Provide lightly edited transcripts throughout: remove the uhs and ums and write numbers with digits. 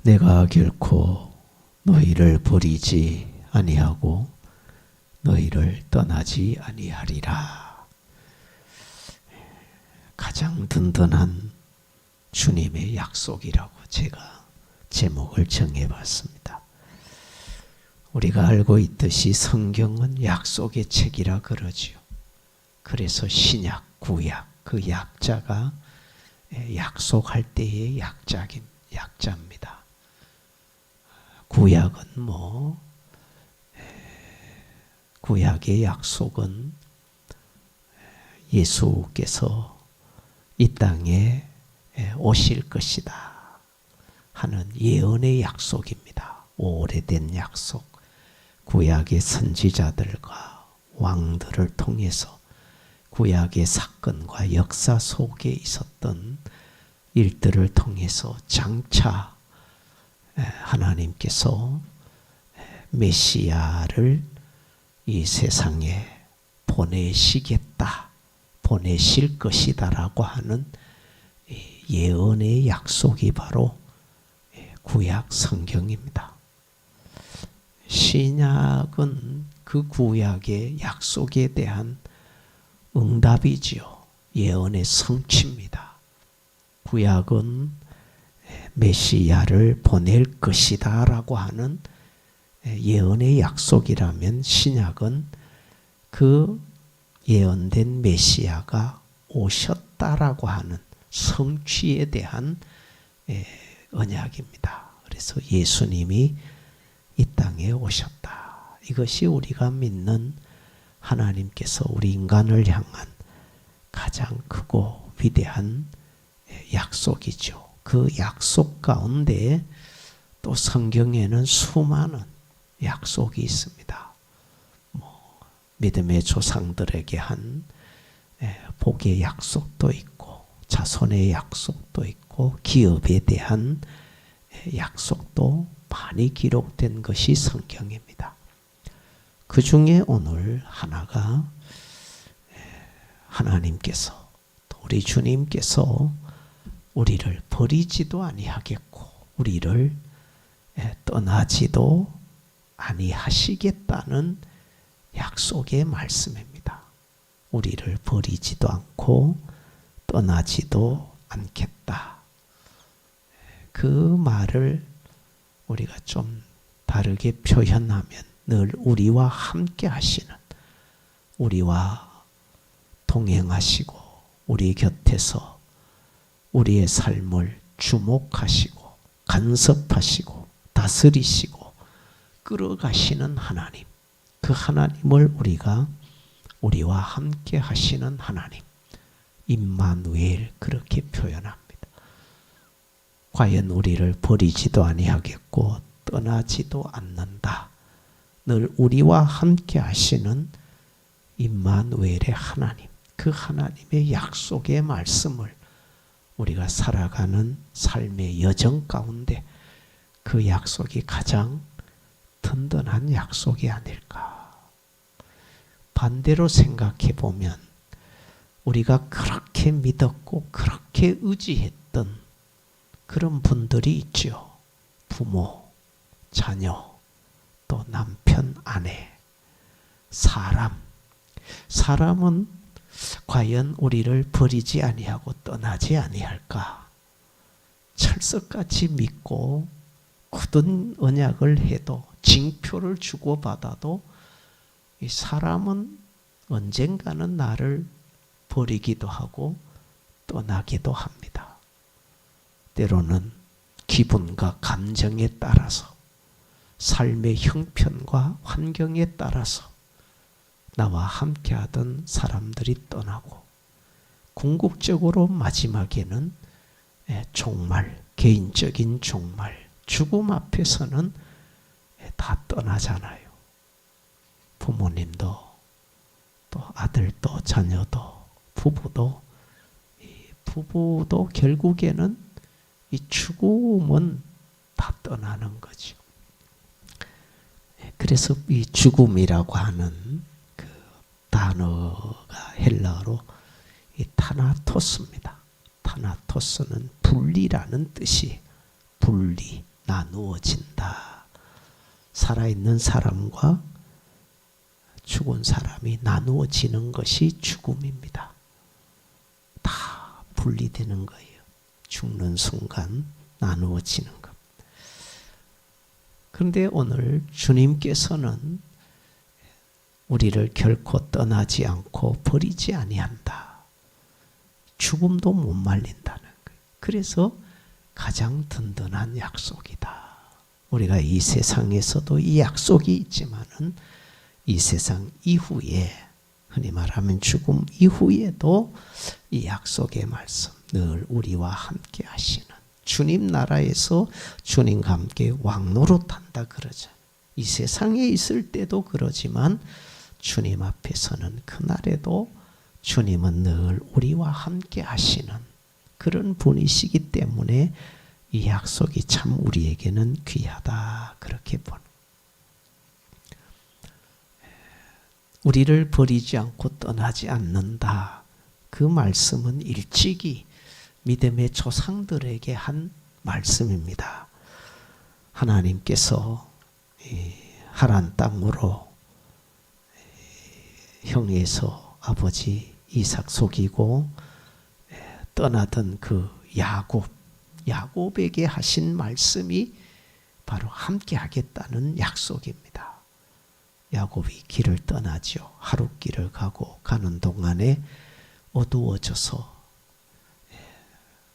내가 결코 너희를 버리지 아니하고 너희를 떠나지 아니하리라. 가장 든든한 주님의 약속이라고 제가 제목을 정해봤습니다. 우리가 알고 있듯이 성경은 약속의 책이라 그러지요. 그래서 신약, 구약, 그 약자가 약속할 때의 약자입니다. 구약은 구약의 약속은 예수께서 이 땅에 오실 것이다 하는 예언의 약속입니다. 오래된 약속. 구약의 선지자들과 왕들을 통해서 구약의 사건과 역사 속에 있었던 일들을 통해서 장차 하나님께서 메시아를 이 세상에 보내실 것이다라고 하는 예언의 약속이 바로 구약 성경입니다. 신약은 그 구약의 약속에 대한 응답이지요. 예언의 성취입니다. 구약은 메시아를 보낼 것이다 라고 하는 예언의 약속이라면 신약은 그 예언된 메시아가 오셨다라고 하는 성취에 대한 언약입니다. 그래서 예수님이 이 땅에 오셨다. 이것이 우리가 믿는 하나님께서 우리 인간을 향한 가장 크고 위대한 약속이죠. 그 약속 가운데 또 성경에는 수많은 약속이 있습니다. 믿음의 조상들에게 한 복의 약속도 있고 자손의 약속도 있고 기업에 대한 약속도 많이 기록된 것이 성경입니다. 그 중에 오늘 하나가 하나님께서 또 우리 주님께서 우리를 버리지도 아니하겠고 우리를 떠나지도 아니하시겠다는 약속의 말씀입니다. 우리를 버리지도 않고 떠나지도 않겠다. 그 말을 우리가 좀 다르게 표현하면 늘 우리와 함께 하시는, 우리와 동행하시고 우리 곁에서 우리의 삶을 주목하시고 간섭하시고 다스리시고 끌어가시는 하나님, 그 하나님을 우리와 함께 하시는 하나님, 임마누엘 그렇게 표현합니다. 과연 우리를 버리지도 아니하겠고 떠나지도 않는다. 늘 우리와 함께 하시는 임마누엘의 하나님, 그 하나님의 약속의 말씀을 우리가 살아가는 삶의 여정 가운데 그 약속이 가장 든든한 약속이 아닐까. 반대로 생각해 보면 우리가 그렇게 믿었고 그렇게 의지했던 그런 분들이 있죠. 부모, 자녀, 또 남편, 아내, 사람은 과연 우리를 버리지 아니하고 떠나지 아니할까? 철석같이 믿고 굳은 언약을 해도 징표를 주고받아도 이 사람은 언젠가는 나를 버리기도 하고 떠나기도 합니다. 때로는 기분과 감정에 따라서 삶의 형편과 환경에 따라서 나와 함께하던 사람들이 떠나고 궁극적으로 마지막에는 종말, 개인적인 종말, 죽음 앞에서는 다 떠나잖아요. 부모님도 또 아들도 자녀도 부부도 결국에는 이 죽음은 다 떠나는 거죠. 그래서 이 죽음이라고 하는 그 단어가 헬라어로 이 타나토스입니다. 타나토스는 분리라는 뜻이 분리, 나누어진다. 살아있는 사람과 죽은 사람이 나누어지는 것이 죽음입니다. 다 분리되는 거예요. 죽는 순간 나누어지는 것. 그런데 오늘 주님께서는 우리를 결코 떠나지 않고 버리지 아니한다. 죽음도 못 말린다는 거예요. 그래서 가장 든든한 약속이다. 우리가 이 세상에서도 이 약속이 있지만은 이 세상 이후에, 흔히 말하면 죽음 이후에도 이 약속의 말씀, 늘 우리와 함께 하시는 주님 나라에서 주님과 함께 왕노릇한다 그러죠. 이 세상에 있을 때도 그러지만 주님 앞에서는 그날에도 주님은 늘 우리와 함께 하시는 그런 분이시기 때문에 이 약속이 참 우리에게는 귀하다 그렇게 보는. 우리를 버리지 않고 떠나지 않는다. 그 말씀은 일찍이 믿음의 조상들에게 한 말씀입니다. 하나님께서 하란 땅으로 형에서 아버지 이삭 속이고 떠나던 그 야곱에게 하신 말씀이 바로 함께 하겠다는 약속입니다. 야곱이 길을 떠나죠. 하룻길을 가는 동안에 어두워져서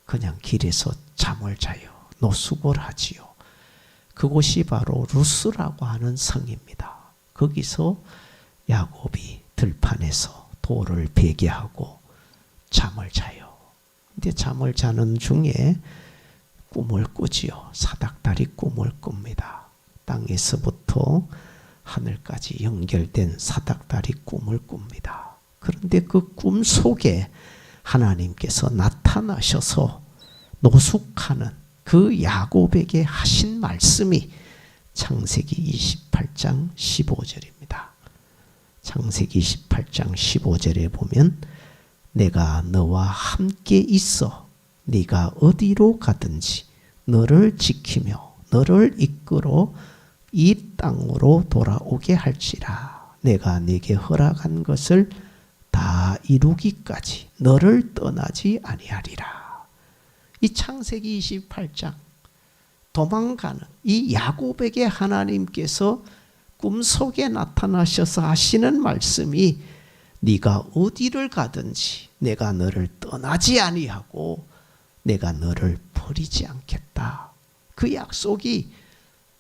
그냥 길에서 잠을 자요. 노숙을 하지요. 그곳이 바로 루스라고 하는 성입니다. 거기서 야곱이 들판에서 돌을 베개하고 잠을 자요. 근데 잠을 자는 중에 꿈을 꾸지요. 사닥다리 꿈을 꿉니다. 땅에서부터 하늘까지 연결된 사닥다리 꿈을 꿉니다. 그런데 그 꿈 속에 하나님께서 나타나셔서 노숙하는 그 야곱에게 하신 말씀이 창세기 28장 15절입니다. 창세기 28장 15절에 보면 내가 너와 함께 있어 네가 어디로 가든지 너를 지키며 너를 이끌어 이 땅으로 돌아오게 할지라. 내가 네게 허락한 것을 다 이루기까지 너를 떠나지 아니하리라. 이 창세기 28장 도망가는 이 야곱에게 하나님께서 꿈속에 나타나셔서 하시는 말씀이 네가 어디를 가든지 내가 너를 떠나지 아니하고 내가 너를 버리지 않겠다. 그 약속이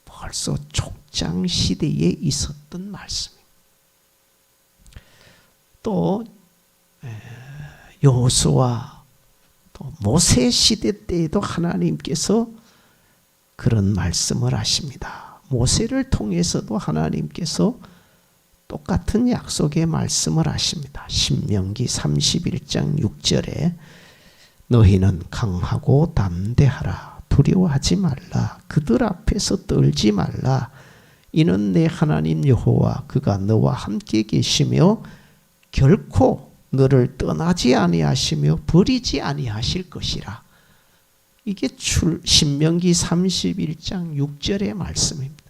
벌써 족장 시대에 있었던 말씀입니다. 또 여호수아 또 모세 시대 때에도 하나님께서 그런 말씀을 하십니다. 모세를 통해서도 하나님께서 똑같은 약속의 말씀을 하십니다. 신명기 31장 6절에 너희는 강하고 담대하라. 두려워하지 말라. 그들 앞에서 떨지 말라. 이는 내 하나님 여호와 그가 너와 함께 계시며 결코 너를 떠나지 아니하시며 버리지 아니하실 것이라. 이게 신명기 31장 6절의 말씀입니다.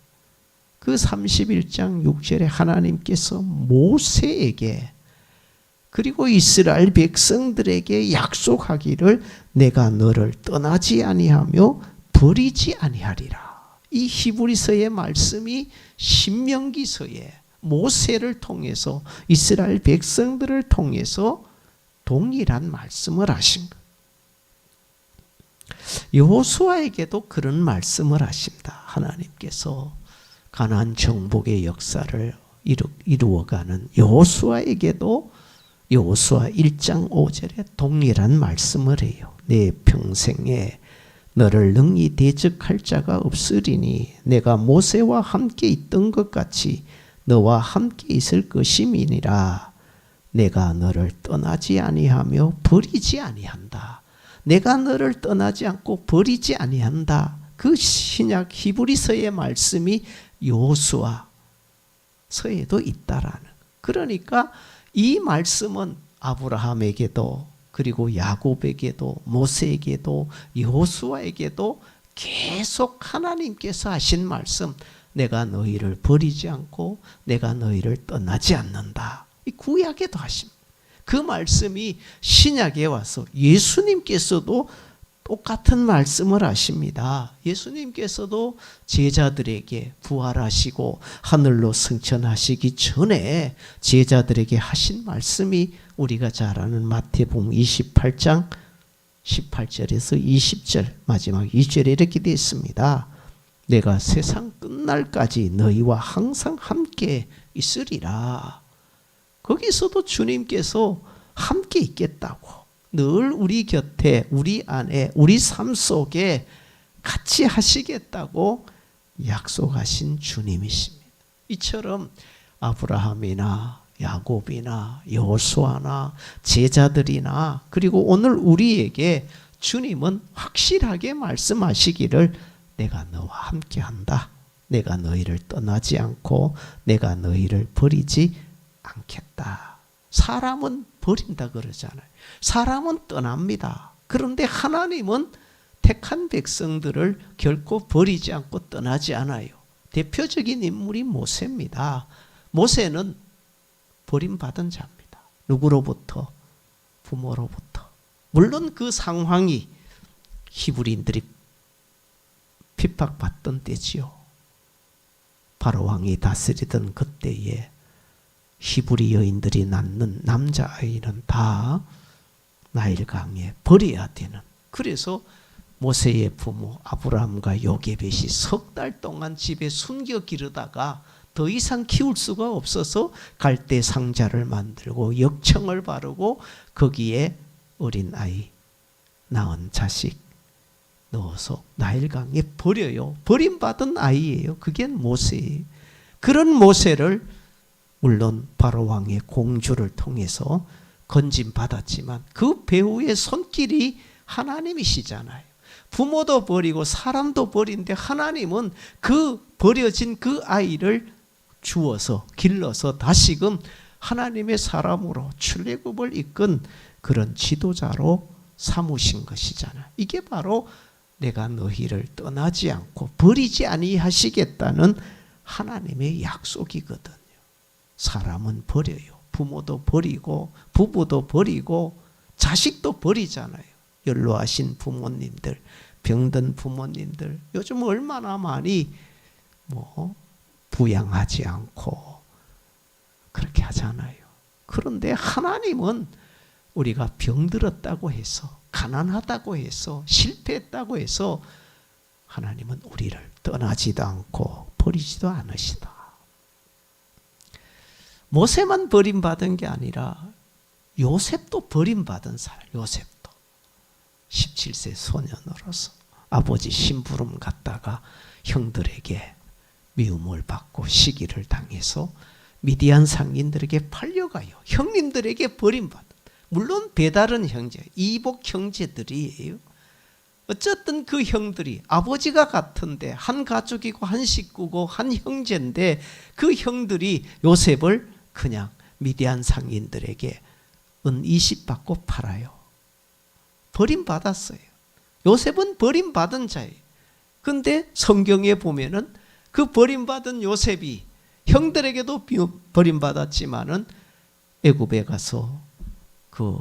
그 31장 6절에 하나님께서 모세에게 그리고 이스라엘 백성들에게 약속하기를 내가 너를 떠나지 아니하며 버리지 아니하리라. 이 히브리서의 말씀이 신명기서에 모세를 통해서 이스라엘 백성들을 통해서 동일한 말씀을 하신 것. 여호수아에게도 그런 말씀을 하십니다. 하나님께서 가나안 정복의 역사를 이루어가는 여호수아에게도 여호수아 1장 5절에 동일한 말씀을 해요. 내 평생에 너를 능히 대적할 자가 없으리니 내가 모세와 함께 있던 것 같이 너와 함께 있을 것임이니라. 내가 너를 떠나지 아니하며 버리지 아니한다. 내가 너를 떠나지 않고 버리지 아니한다. 그 신약 히브리서의 말씀이 여호수아 서에도 있다라는. 그러니까 이 말씀은 아브라함에게도 그리고 야곱에게도 모세에게도 여호수아에게도 계속 하나님께서 하신 말씀, 내가 너희를 버리지 않고 내가 너희를 떠나지 않는다. 이 구약에도 하십니다. 그 말씀이 신약에 와서 예수님께서도 똑같은 말씀을 하십니다. 예수님께서도 제자들에게 부활하시고 하늘로 승천하시기 전에 제자들에게 하신 말씀이 우리가 잘 아는 마태복음 28장 18절에서 20절 마지막 2절에 이렇게 되어 있습니다. 내가 세상 끝날까지 너희와 항상 함께 있으리라. 거기서도 주님께서 함께 있겠다고, 늘 우리 곁에, 우리 안에, 우리 삶 속에 같이 하시겠다고 약속하신 주님이십니다. 이처럼 아브라함이나 야곱이나 여호수아나 제자들이나 그리고 오늘 우리에게 주님은 확실하게 말씀하시기를 내가 너와 함께한다. 내가 너희를 떠나지 않고 내가 너희를 버리지 않겠다. 사람은 버린다 그러잖아요. 사람은 떠납니다. 그런데 하나님은 택한 백성들을 결코 버리지 않고 떠나지 않아요. 대표적인 인물이 모세입니다. 모세는 버림받은 자입니다. 누구로부터? 부모로부터. 물론 그 상황이 히브리인들이 핍박받던 때지요. 바로 왕이 다스리던 그때에 히브리 여인들이 낳는 남자아이는 다 나일강에 버려야 되는, 그래서 모세의 부모 아브라함과 요게벳이 석 달 동안 집에 숨겨 기르다가 더 이상 키울 수가 없어서 갈대 상자를 만들고 역청을 바르고 거기에 어린 아이, 낳은 자식 넣어서 나일강에 버려요. 버림받은 아이예요. 그게 모세예요. 그런 모세를 물론 바로 왕의 공주를 통해서 건진받았지만 그 배후의 손길이 하나님이시잖아요. 부모도 버리고 사람도 버린데 하나님은 그 버려진 그 아이를 주어서 길러서 다시금 하나님의 사람으로 출애굽을 이끈 그런 지도자로 삼으신 것이잖아요. 이게 바로 내가 너희를 떠나지 않고 버리지 아니하시겠다는 하나님의 약속이거든요. 사람은 버려요. 부모도 버리고 부부도 버리고 자식도 버리잖아요. 연로하신 부모님들, 병든 부모님들 요즘 얼마나 많이 부양하지 않고 그렇게 하잖아요. 그런데 하나님은 우리가 병들었다고 해서, 가난하다고 해서, 실패했다고 해서 하나님은 우리를 떠나지도 않고 버리지도 않으시다. 모세만 버림받은 게 아니라 요셉도 버림받은 사람. 요셉도 17세 소년으로서 아버지 심부름 갔다가 형들에게 미움을 받고 시기를 당해서 미디안 상인들에게 팔려가요. 형님들에게 버림받은, 물론 배다른 형제, 이복 형제들이에요. 어쨌든 그 형들이 아버지가 같은데 한 가족이고 한 식구고 한 형제인데 그 형들이 요셉을 그냥 미디안 상인들에게 은 20 받고 팔아요. 버림받았어요. 요셉은 버림받은 자예요. 근데 성경에 보면은 그 버림받은 요셉이 형들에게도 버림받았지만은 애굽에 가서 그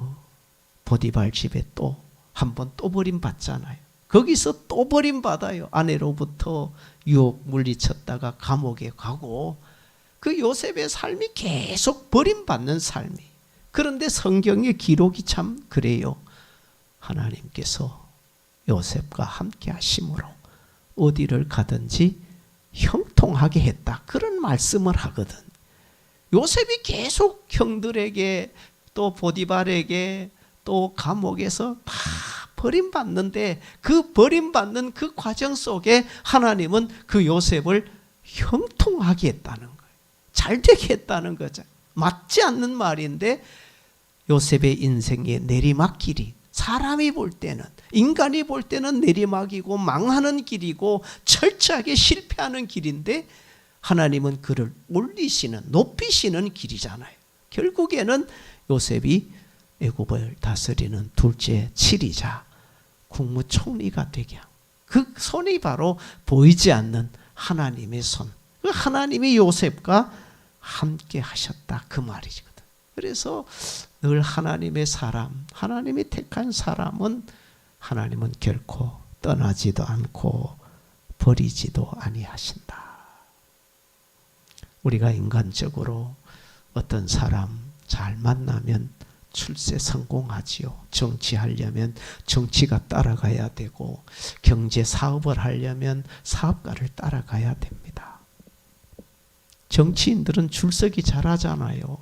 보디발 집에 또 한 번 또 버림받잖아요. 거기서 또 버림받아요. 아내로부터 유혹 물리쳤다가 감옥에 가고 그 요셉의 삶이 계속 버림받는 삶이. 그런데 성경의 기록이 참 그래요. 하나님께서 요셉과 함께 하심으로 어디를 가든지 형통하게 했다. 그런 말씀을 하거든. 요셉이 계속 형들에게 또 보디발에게 또 감옥에서 다 버림받는데 그 버림받는 그 과정 속에 하나님은 그 요셉을 형통하게 했다는 거예요. 잘되게 했다는 거죠. 맞지 않는 말인데 요셉의 인생의 내리막길이, 사람이 볼 때는, 인간이 볼 때는 내리막이고 망하는 길이고 철저하게 실패하는 길인데 하나님은 그를 올리시는, 높이시는 길이잖아요. 결국에는 요셉이 애굽을 다스리는 둘째 치리자, 국무총리가 되게 한 그 손이 바로 보이지 않는 하나님의 손. 그 하나님이 요셉과 함께 하셨다 그 말이거든. 그래서 늘 하나님의 사람, 하나님이 택한 사람은 하나님은 결코 떠나지도 않고 버리지도 아니하신다. 우리가 인간적으로 어떤 사람 잘 만나면 출세 성공하지요. 정치하려면 정치가 따라가야 되고, 경제 사업을 하려면 사업가를 따라가야 됩니다. 정치인들은 줄서기 잘하잖아요.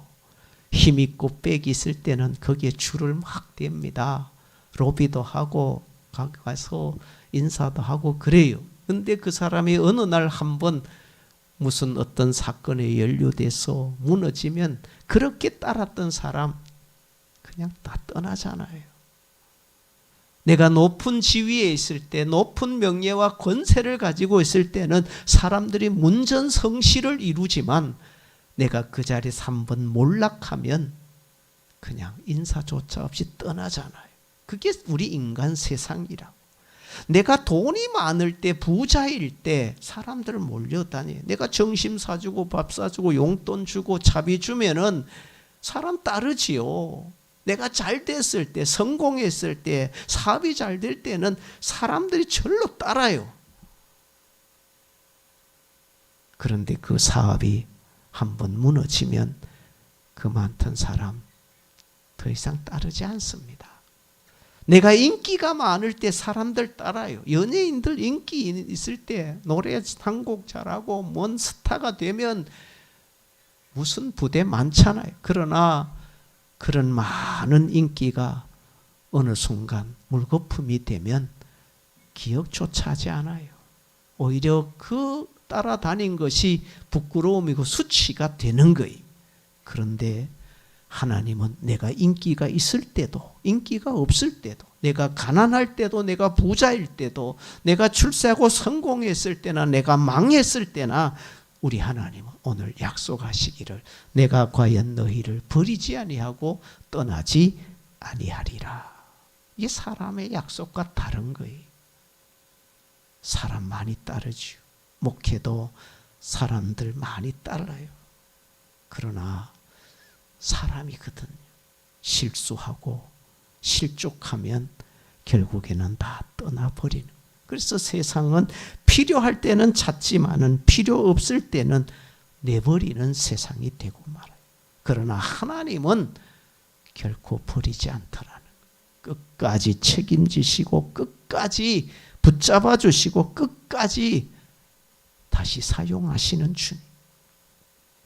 힘있고 빽이 있을 때는 거기에 줄을 막 댑니다. 로비도 하고 가서 인사도 하고 그래요. 근데 그 사람이 어느 날 한번 무슨 어떤 사건에 연루돼서 무너지면 그렇게 따랐던 사람 그냥 다 떠나잖아요. 내가 높은 지위에 있을 때, 높은 명예와 권세를 가지고 있을 때는 사람들이 문전성시를 이루지만 내가 그 자리에서 한번 몰락하면 그냥 인사조차 없이 떠나잖아요. 그게 우리 인간 세상이라고. 내가 돈이 많을 때, 부자일 때 사람들 몰려다녀요. 내가 점심 사주고 밥 사주고 용돈 주고 차비 주면은 사람 따르지요. 내가 잘 됐을 때, 성공했을 때, 사업이 잘 될 때는 사람들이 절로 따라요. 그런데 그 사업이 한번 무너지면 그 많던 사람 더 이상 따르지 않습니다. 내가 인기가 많을 때 사람들 따라요. 연예인들 인기 있을 때 노래 한 곡 잘하고 뭔 스타가 되면 무슨 부대 많잖아요. 그러나 그런 많은 인기가 어느 순간 물거품이 되면 기억조차 하지 않아요. 오히려 그 따라다닌 것이 부끄러움이고 수치가 되는 거예요. 그런데 하나님은 내가 인기가 있을 때도, 인기가 없을 때도, 내가 가난할 때도, 내가 부자일 때도, 내가 출세하고 성공했을 때나 내가 망했을 때나 우리 하나님은 오늘 약속하시기를 내가 과연 너희를 버리지 아니하고 떠나지 아니하리라. 이게 사람의 약속과 다른 거예요. 사람 많이 따르죠. 목회도 사람들 많이 따라요. 그러나 사람이거든요. 실수하고 실족하면 결국에는 다 떠나버리는. 그래서 세상은 필요할 때는 찾지만은 필요 없을 때는 내버리는 세상이 되고 말아요. 그러나 하나님은 결코 버리지 않더라는 거예요. 끝까지 책임지시고 끝까지 붙잡아 주시고 끝까지 다시 사용하시는 주님.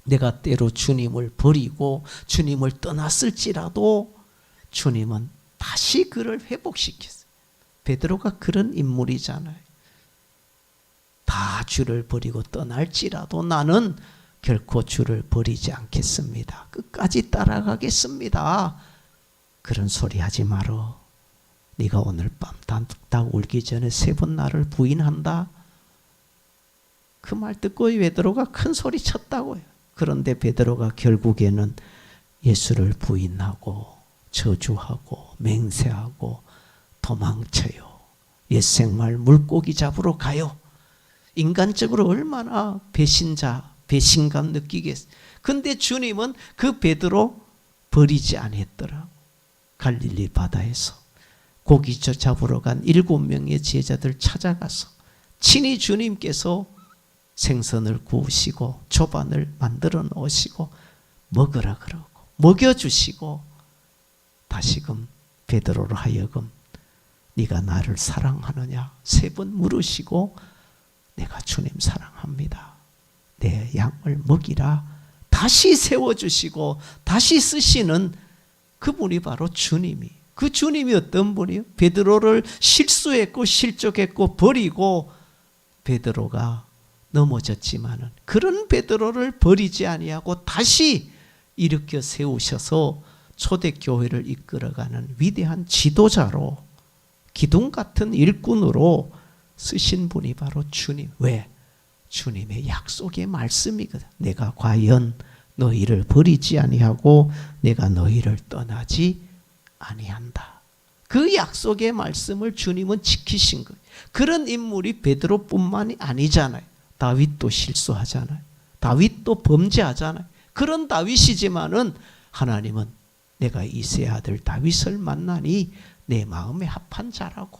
내가 때로 주님을 버리고 주님을 떠났을지라도 주님은 다시 그를 회복시켰어요. 베드로가 그런 인물이잖아요. 다 주를 버리고 떠날지라도 나는 결코 주를 버리지 않겠습니다. 끝까지 따라가겠습니다. 그런 소리 하지 말어. 네가 오늘 밤 딱 울기 전에 3번 나를 부인한다. 그 말 듣고 베드로가 큰 소리 쳤다고요. 그런데 베드로가 결국에는 예수를 부인하고 저주하고 맹세하고 도망쳐요. 옛생활 물고기 잡으러 가요. 인간적으로 얼마나 배신감 느끼겠어요. 근데 주님은 그 베드로 버리지 않았더라. 갈릴리 바다에서 고기 잡으러 간 7명의 제자들 찾아가서 친히 주님께서 생선을 구우시고 조반을 만들어 놓으시고 먹으라 그러고 먹여주시고 다시금 베드로로 하여금 네가 나를 사랑하느냐 3번 물으시고 내가 주님 사랑합니다. 내 양을 먹이라 다시 세워주시고 다시 쓰시는 그분이 바로 주님이. 그 주님이 어떤 분이요? 베드로를 실수했고 실족했고 버리고 베드로가 넘어졌지만은 그런 베드로를 버리지 아니하고 다시 일으켜 세우셔서 초대교회를 이끌어가는 위대한 지도자로 기둥 같은 일꾼으로 쓰신 분이 바로 주님. 왜? 주님의 약속의 말씀이거든. 내가 과연 너희를 버리지 아니하고 내가 너희를 떠나지 아니한다. 그 약속의 말씀을 주님은 지키신 거예요. 그런 인물이 베드로뿐만이 아니잖아요. 다윗도 실수하잖아요. 다윗도 범죄하잖아요. 그런 다윗이지만은 하나님은 내가 이새의 아들 다윗을 만나니 내 마음에 합한 자라고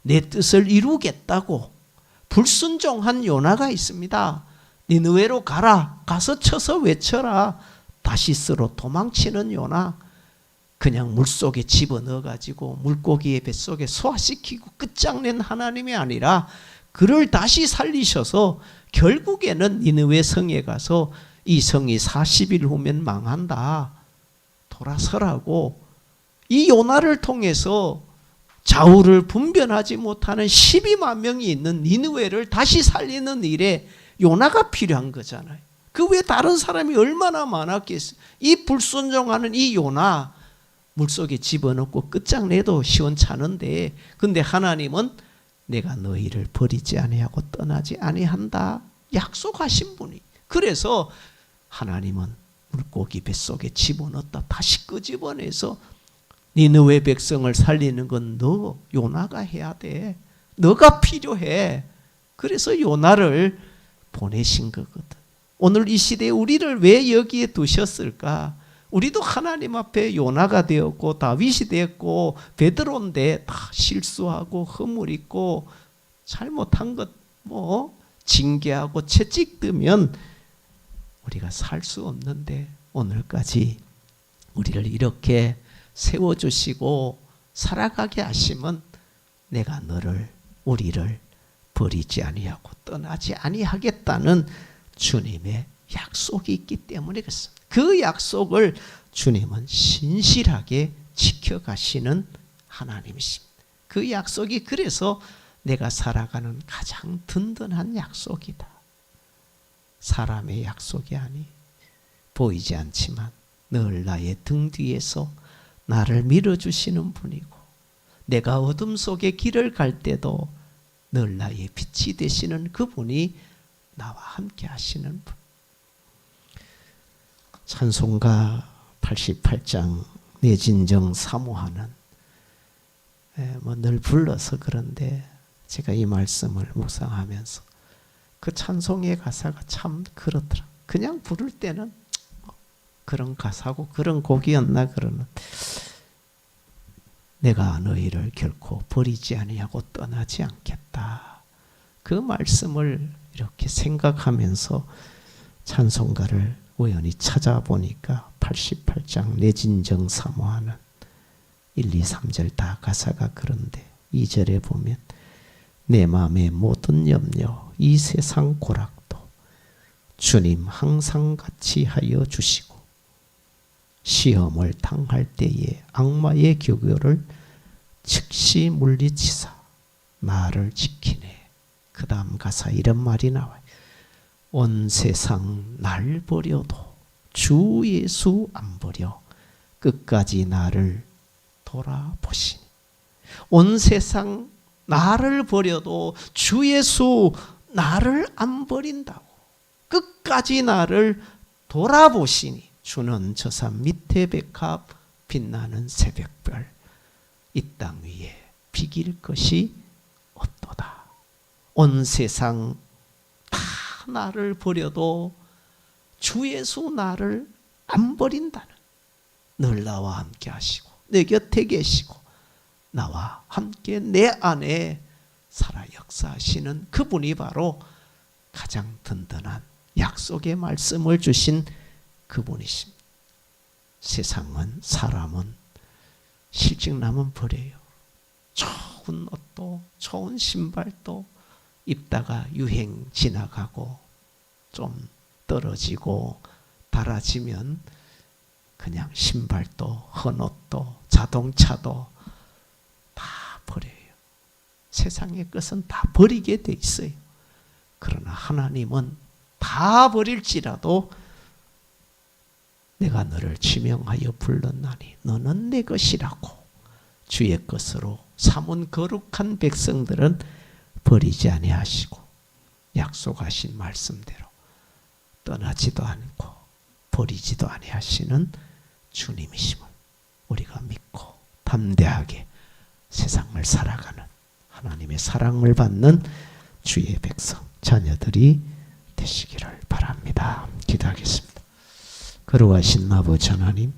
내 뜻을 이루겠다고 불순종한 요나가 있습니다. 니느웨로 가라. 가서 쳐서 외쳐라. 다시스로 도망치는 요나. 그냥 물속에 집어넣어가지고 물고기의 뱃속에 소화시키고 끝장낸 하나님이 아니라 그를 다시 살리셔서 결국에는 니느웨 성에 가서 이 성이 40일 후면 망한다. 돌아서라고 이 요나를 통해서 좌우를 분별하지 못하는 12만 명이 있는 니느웨를 다시 살리는 일에 요나가 필요한 거잖아요. 그 외에 다른 사람이 얼마나 많았겠어요. 이 불순종하는 이 요나 물속에 집어넣고 끝장내도 시원찮은데 근데 하나님은 내가 너희를 버리지 아니하고 떠나지 아니한다 약속하신 분이. 그래서 하나님은 물고기 뱃속에 집어넣었다 다시 끄집어내서 니느웨 백성을 살리는 건 너 요나가 해야 돼. 너가 필요해. 그래서 요나를 보내신 거거든. 오늘 이 시대에 우리를 왜 여기에 두셨을까? 우리도 하나님 앞에 요나가 되었고 다윗이 되었고 베드로인데 다 실수하고 허물 있고 잘못한 것 뭐 징계하고 채찍뜨면 우리가 살 수 없는데 오늘까지 우리를 이렇게 세워주시고 살아가게 하시면 내가 너를 우리를 버리지 아니하고 떠나지 아니하겠다는 주님의 약속이 있기 때문에 그렇습니다. 그 약속을 주님은 신실하게 지켜가시는 하나님이십니다. 그 약속이 그래서 내가 살아가는 가장 든든한 약속이다. 사람의 약속이 아니 보이지 않지만 늘 나의 등 뒤에서 나를 밀어주시는 분이고 내가 어둠 속에 길을 갈 때도 늘 나의 빛이 되시는 그분이 나와 함께 하시는 분. 찬송가 88장 내 진정 사모하는 늘 불러서 그런데 제가 이 말씀을 묵상하면서 그 찬송의 가사가 참 그렇더라. 그냥 부를 때는 그런 가사고 그런 곡이었나 그러는 내가 너희를 결코 버리지 아니하고 떠나지 않겠다. 그 말씀을 이렇게 생각하면서 찬송가를 우연히 찾아보니까 88장 내 진정 사모하는 1, 2, 3절 다 가사가 그런데 2절에 보면 내 마음의 모든 염려 이 세상 고락도 주님 항상 같이 하여 주시고 시험을 당할 때에 악마의 교교를 즉시 물리치사 나를 지키네. 그 다음 가사 이런 말이 나와요. 온 세상 날 버려도 주 예수 안 버려 끝까지 나를 돌아보시니. 온 세상 나를 버려도 주 예수 나를 안 버린다고. 끝까지 나를 돌아보시니. 주는 저 산 밑에 백합 빛나는 새벽별 이 땅 위에 비길 것이 없도다. 온 세상 다 나를 버려도 주 예수 나를 안 버린다는 늘 나와 함께 하시고 내 곁에 계시고 나와 함께 내 안에 살아 역사하시는 그분이 바로 가장 든든한 약속의 말씀을 주신 그분이십니다. 세상은 사람은 실직나면 버려요. 좋은 옷도 좋은 신발도 입다가 유행 지나가고 좀 떨어지고 닳아지면 그냥 신발도 헌옷도 자동차도 다 버려요. 세상의 것은 다 버리게 돼 있어요. 그러나 하나님은 다 버릴지라도 내가 너를 지명하여 불렀나니 너는 내 것이라고 주의 것으로 삼은 거룩한 백성들은 버리지 아니하시고 약속하신 말씀대로 떠나지도 않고 버리지도 아니하시는 주님이심을 우리가 믿고 담대하게 세상을 살아가는 하나님의 사랑을 받는 주의 백성, 자녀들이 되시기를 바랍니다. 기도하겠습니다. 거룩하신 아버지 하나님,